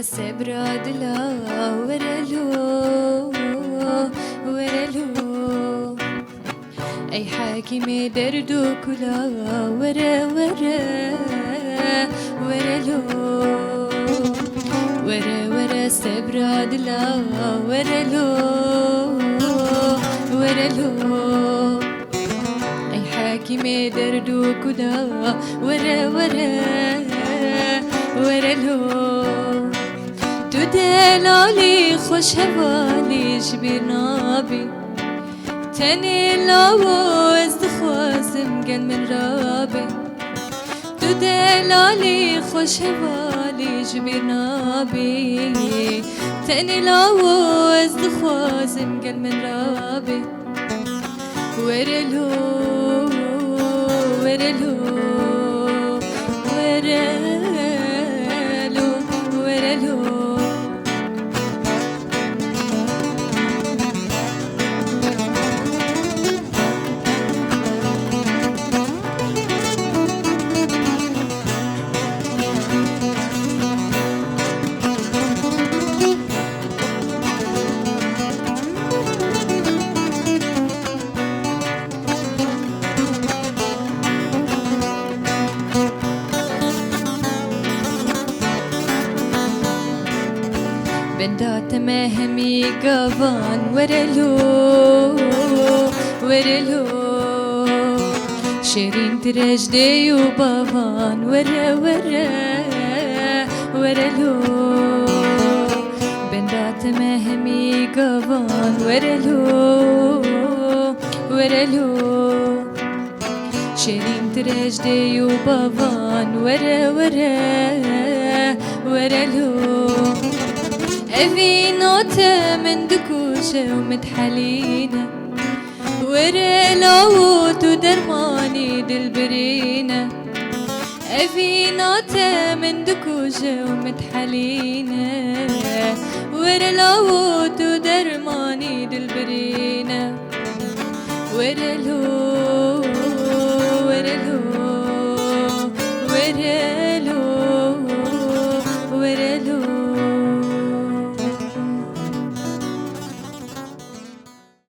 سبرادلا ورلو ورلو أي حاكم دردو كلا ورا ورا ورلو ورا ورا سبرادلا ورلو ورلو أي حاكم دردو كلا ورا ورا ورلو دلالي خوش هوالي جبير نابي تاني لاوز دخوازم قل من رابي دلالي خوش هوالي جبير نابي تاني لاوز دخوازم قل من رابي ورلو ورلو ورلو ورلو بندات مهمي قفان ورلو ورلو شيرين ترجدي وبافان ورا ورا ورلو بندات مهمي قفان ورلو ورلو شيرين ترجدي وبافان ورا ورا ورلو أبي نوتة من دكوشة ومتحلينة ورلوت ودرماني دلبرينة أبي نوتة من دكوشة ومتحلينة ورلوت ودرماني دلبرينة ورلو ورلو ورلو